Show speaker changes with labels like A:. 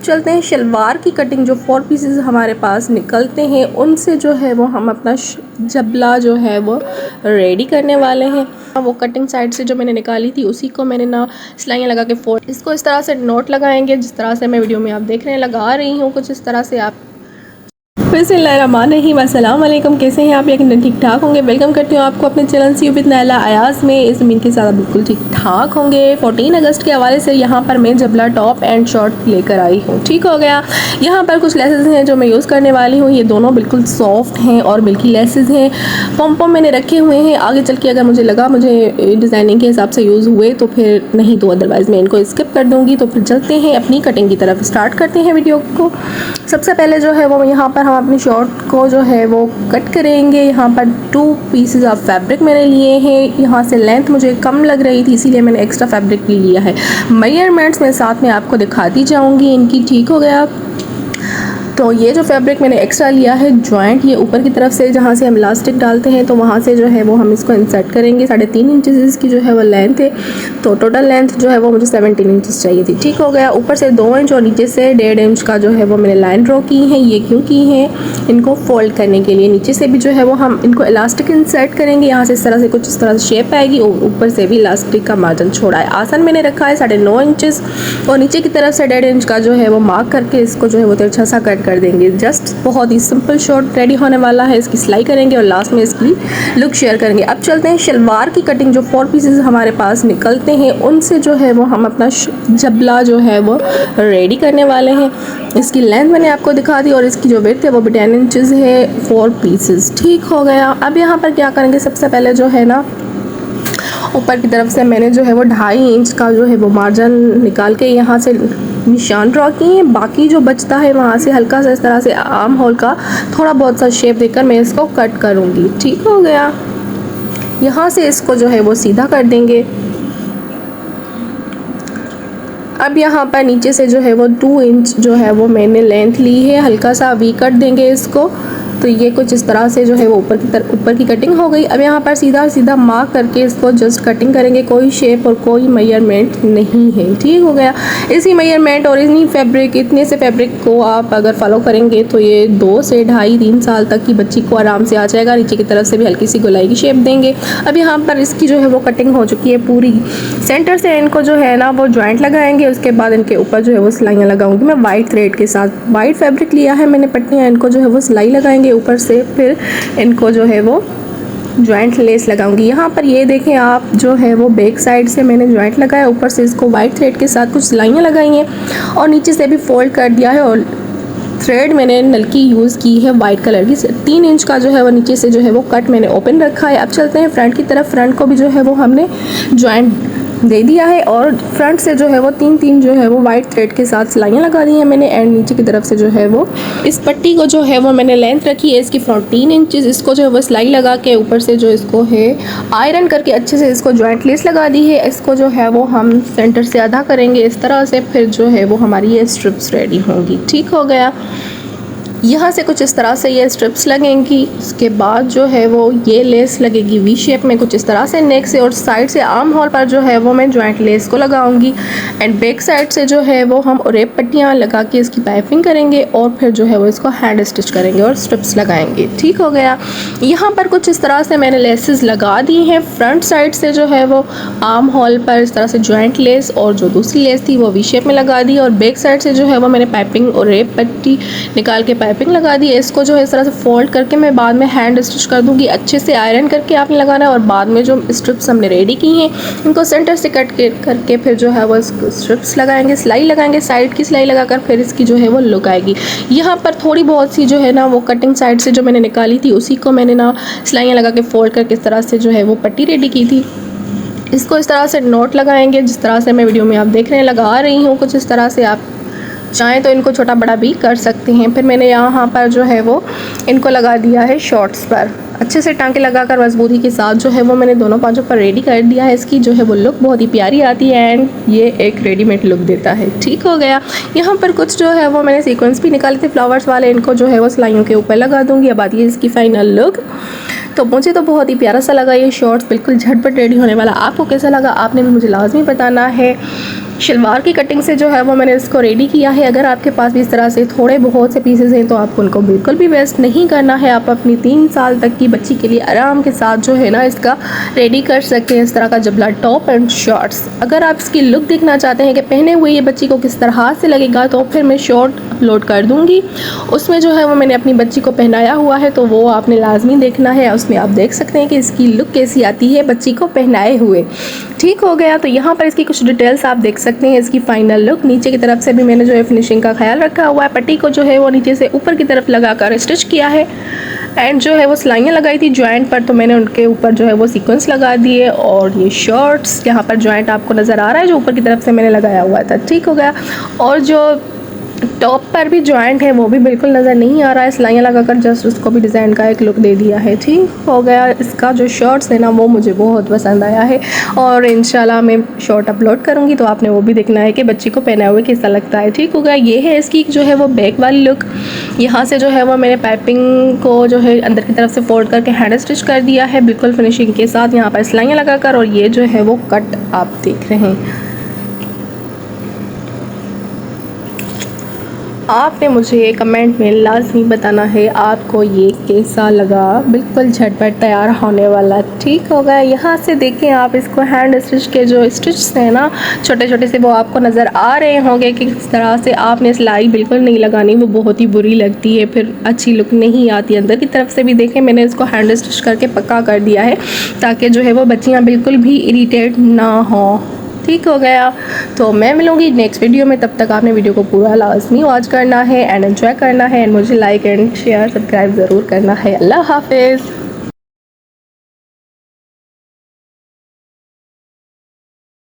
A: चलते हैं शलवार की कटिंग। जो 4 पीसेस हमारे पास निकलते हैं उनसे जो है वो हम अपना जबला जो है वो रेडी करने वाले हैं। वो कटिंग साइड से जो मैंने निकाली थी उसी को मैंने ना सिलाइयाँ लगा के फोल्ड, इसको इस तरह से नोट लगाएंगे जिस तरह से मैं वीडियो में आप देख रहे हैं लगा रही हूँ। कुछ इस तरह से आप बिस्मिल्लाहिर्रहमानिर्रहीम, अस्सलाम वालेकुम। कैसे हैं आप? यकीनन ठीक ठाक होंगे। वेलकम करती हूँ आपको अपने चैनल सी विद नैला अयाज में। इस उम्मीद के साथ बिल्कुल ठीक ठाक होंगे। 14 अगस्त के हवाले से यहाँ पर मैं जबला टॉप एंड शॉर्ट लेकर आई हूँ। ठीक हो गया। यहाँ पर कुछ लेसेस हैं जो मैं यूज़ करने वाली हूँ। ये दोनों बिल्कुल सॉफ्ट हैं और मिल्की लेसेस हैं। पॉम मैंने रखे हुए हैं। आगे चल के अगर मुझे लगा मुझे डिज़ाइनिंग के हिसाब से यूज़ हुए तो फिर, नहीं तो अदरवाइज़ मैं इनको स्किप कर दूँगी। तो फिर चलते हैं अपनी कटिंग की तरफ, स्टार्ट करते हैं वीडियो को। सबसे पहले जो है वो यहाँ पर हम अपनी शॉर्ट को जो है वो कट करेंगे। यहाँ पर 2 पीसेस ऑफ फैब्रिक मैंने लिए हैं। यहाँ से लेंथ मुझे कम लग रही थी इसीलिए मैंने एक्स्ट्रा फैब्रिक भी लिया है। मेजरमेंट्स मैं साथ में आपको दिखाती जाऊँगी इनकी। ठीक हो गया। तो ये जो फैब्रिक मैंने एक्स्ट्रा लिया है जॉइंट, ये ऊपर की तरफ से जहाँ से हम इलास्टिक डालते हैं तो वहाँ से जो है वो हम इसको इंसर्ट करेंगे। 3.5 इंचेस इसकी जो है वो लेंथ है। तो टोटल लेंथ जो है वो मुझे 17 इंचेस चाहिए थी। ठीक हो गया। ऊपर से 2 इंच और नीचे से 1.5 इंच का जो है वो मैंने लाइन ड्रॉ की है। ये क्यों की है? इनको फोल्ड करने के लिए। नीचे से भी जो है वो हम इनको इलास्टिक इंसर्ट करेंगे। यहाँ से इस तरह से कुछ इस तरह से शेप आएगी और ऊपर से भी इलास्टिक का मार्जिन छोड़ा है। आसन मैंने रखा है 9.5 इंचेस और नीचे की तरफ से 1.5 इंच का जो है वो मार्क करके इसको जो है वो तिरछा सा कट कर देंगे। जस्ट बहुत ही सिंपल शॉर्ट रेडी होने वाला है। इसकी सिलाई करेंगे और लास्ट में इसकी लुक शेयर करेंगे। अब चलते हैं शलवार की कटिंग। जो 4 पीसेस हमारे पास निकलते हैं उनसे जो है वो हम अपना जबला जो है वो रेडी करने वाले हैं। इसकी लेंथ मैंने आपको दिखा दी और इसकी जो विड्थ है वो 10 इंचेस है। 4 पीसेस। ठीक हो गया। अब यहाँ पर क्या करेंगे, सबसे पहले जो है ना ऊपर की तरफ से मैंने जो है वो 2.5 इंच का जो है वो मार्जिन निकाल के यहाँ से निशान ड्रॉ किए हैं। बाकी जो बचता है वहाँ से हल्का सा इस तरह से आर्म होल का थोड़ा बहुत सा शेप देकर मैं इसको कट करूँगी। ठीक हो गया। यहाँ से इसको जो है वो सीधा कर देंगे। अब यहाँ पर नीचे से जो है वो 2 इंच जो है वो मैंने लेंथ ली है। हल्का सा वी कट देंगे इसको। तो ये कुछ इस तरह से जो है वो ऊपर की कटिंग हो गई। अब यहाँ पर सीधा सीधा मार्क करके इसको जस्ट कटिंग करेंगे। कोई शेप और कोई मेजरमेंट नहीं है। ठीक हो गया। इसी मेजरमेंट और इतनी फैब्रिक, इतने से फैब्रिक को आप अगर फॉलो करेंगे तो ये 2 से 2.5-3 साल तक की बच्ची को आराम से आ जाएगा। नीचे की तरफ से भी हल्की सी गोलाई की शेप देंगे। अब यहाँ पर इसकी जो है वो कटिंग हो चुकी है पूरी। सेंटर से इनको जो है ना वो जॉइंट लगाएंगे। उसके बाद इनके ऊपर जो है वो सिलाइयाँ लगाऊंगी मैं वाइट थ्रेड के साथ। वाइट फैब्रिक लिया है मैंने, पट्टियाँ, इनको जो है वो सिलाई लगाएंगे ऊपर से। फिर इनको जो है वो जॉइंट लेस लगाऊंगी। यहाँ पर ये देखें आप, जो है वो बैक साइड से मैंने जॉइंट लगाया, ऊपर से इसको वाइट थ्रेड के साथ कुछ सिलाइयाँ लगाई हैं और नीचे से भी फोल्ड कर दिया है। और थ्रेड मैंने नलकी यूज़ की है वाइट कलर की। 3 इंच का जो है वो नीचे से जो है वो कट मैंने ओपन रखा है। अब चलते हैं फ्रंट की तरफ। फ्रंट को भी जो है वो हमने जॉइंट दे दिया है और फ्रंट से जो है वो 3 जो है वो वाइट थ्रेड के साथ सिलाइयाँ लगा दी हैं मैंने। एंड नीचे की तरफ से जो है वो इस पट्टी को जो है वो मैंने लेंथ रखी है इसकी 14 इंचेस। इसको जो है वो सिलाई लगा के ऊपर से जो इसको है आयरन करके अच्छे से इसको जॉइंट लेस लगा दी है। इसको जो है वो हम सेंटर से आधा करेंगे इस तरह से। फिर जो है वो हमारी ये स्ट्रिप्स रेडी होंगी। ठीक हो गया। यहाँ से कुछ इस तरह से ये स्ट्रिप्स लगेंगी। उसके बाद जो है वो ये लेस लगेगी वी शेप में कुछ इस तरह से नेक से, और साइड से आर्म होल पर जो है वो मैं जॉइंट लेस को लगाऊंगी। एंड बैक साइड से जो है वो हम रेप पट्टियाँ लगा के इसकी पाइपिंग करेंगे और फिर जो है वो इसको हैंड स्टिच करेंगे और स्ट्रिप्स लगाएंगे। ठीक हो गया। यहाँ पर कुछ इस तरह से मैंने लेसेस लगा दी हैं। फ्रंट साइड से जो है वो आर्म होल पर इस तरह से जॉइंट लेस और जो दूसरी लेस थी वो वी शेप में लगा दी, और बैक साइड से जो है वो मैंने पाइपिंग और रेप पट्टी निकाल के पाइपिंग लगा दी है। इसको जो है इस तरह से फोल्ड करके मैं बाद में हैंड स्टिच कर दूंगी। अच्छे से आयरन करके आपने लगाना है और बाद में जो स्ट्रिप्स हमने रेडी की हैं इनको सेंटर से कट करके फिर जो है वो स्ट्रिप्स लगाएंगे, सिलाई लगाएंगे, साइड की सिलाई लगाकर फिर इसकी जो है वो लुक आएगी। यहाँ पर थोड़ी बहुत सी जो है ना वो कटिंग साइड से जो मैंने निकाली थी उसी को मैंने ना सिलाइयाँ लगा के फोल्ड करके इस तरह से जो है वो पट्टी रेडी की थी। इसको इस तरह से नोट लगाएंगे जिस तरह से मैं वीडियो में आप देख रहे हैं लगा रही हूँ। कुछ इस तरह से आप चाहें तो इनको छोटा बड़ा भी कर सकते हैं। फिर मैंने यहाँ पर जो है वो इनको लगा दिया है शॉर्ट्स पर। अच्छे से टांके लगाकर मजबूती के साथ जो है वो मैंने दोनों पांचों पर रेडी कर दिया है। इसकी जो है वो लुक बहुत ही प्यारी आती है एंड ये एक रेडीमेड लुक देता है। ठीक हो गया। यहाँ पर कुछ जो है वो मैंने सीक्वेंस भी निकाले थे फ्लावर्स वाले, इनको जो है वो सिलाइयों के ऊपर लगा दूँगी। अब आती है इसकी फाइनल लुक। तो मुझे तो बहुत ही प्यारा सा लगा ये शॉर्ट्स, बिल्कुल झटपट रेडी होने वाला। आपको कैसा लगा आपने भी मुझे लाजमी बताना है। शलवार की कटिंग से जो है वो मैंने इसको रेडी किया है। अगर आपके पास भी इस तरह से थोड़े बहुत से पीसेस हैं तो आपको उनको बिल्कुल भी वेस्ट नहीं करना है। आप अपनी 3 साल तक की बच्ची के लिए आराम के साथ जो है ना इसका रेडी कर सकते हैं, इस तरह का जबला टॉप एंड शॉर्ट्स। अगर आप इसकी लुक देखना चाहते हैं कि पहने हुए ये बच्ची को किस तरह से लगेगा तो फिर मैं शॉर्ट अपलोड कर दूँगी, उसमें जो है वो मैंने अपनी बच्ची को पहनाया हुआ है, तो वो आपने लाजमी देखना है। उसमें आप देख सकते हैं कि इसकी लुक कैसी आती है बच्ची को पहनाए हुए। ठीक हो गया। तो यहाँ पर इसकी कुछ डिटेल्स आप देख सकते हैं। इसकी फाइनल लुक नीचे की तरफ से भी मैंने जो है फिनिशिंग का ख्याल रखा हुआ है। पट्टी को जो है वो नीचे से ऊपर की तरफ लगाकर स्टिच किया है एंड जो है वो सिलाइयाँ लगाई थी जॉइंट पर, तो मैंने उनके ऊपर जो है वो सीक्वेंस लगा दिए। और ये शॉर्ट्स यहाँ पर जॉइंट आपको नज़र आ रहा है जो ऊपर की तरफ से मैंने लगाया हुआ था। ठीक हो गया। और जो टॉप पर भी जॉइंट है वो भी बिल्कुल नज़र नहीं आ रहा है, सिलाइयाँ लगाकर जस्ट उसको भी डिज़ाइन का एक लुक दे दिया है। ठीक हो गया। इसका जो शॉर्ट्स है ना वो मुझे बहुत पसंद आया है और इंशाल्लाह मैं शॉर्ट अपलोड करूँगी तो आपने वो भी देखना है कि बच्ची को पहना हुए कैसा लगता है। ठीक हो गया। ये है इसकी जो है वो बैक वाली लुक। यहाँ से जो है वो मैंने पाइपिंग को जो है अंदर की तरफ से फोल्ड करके हैंड स्टिच कर दिया है बिल्कुल फिनिशिंग के साथ, यहाँ पर सिलाइयाँ लगाकर। और ये जो है वो कट आप देख रहे हैं। आपने मुझे कमेंट में लाजमी बताना है आपको ये कैसा लगा। बिल्कुल झटपट तैयार होने वाला। ठीक हो गया। यहाँ से देखें आप इसको हैंड स्टिच के जो स्टिच हैं ना छोटे छोटे से वो आपको नज़र आ रहे होंगे कि किस तरह से आपने सिलाई बिल्कुल नहीं लगानी, वो बहुत ही बुरी लगती है, फिर अच्छी लुक नहीं आती। अंदर की तरफ से भी देखें मैंने इसको हैंड स्टिच करके पक्का कर दिया है ताकि जो है वो बच्चियाँ बिल्कुल भी इरीटेट ना हो। ठीक हो गया। तो मैं मिलूँगी नेक्स्ट वीडियो में, तब तक आपने वीडियो को पूरा लाजमी वॉच करना है एंड एंजॉय करना है एंड मुझे लाइक एंड शेयर सब्सक्राइब ज़रूर करना है। अल्लाह हाफिज़।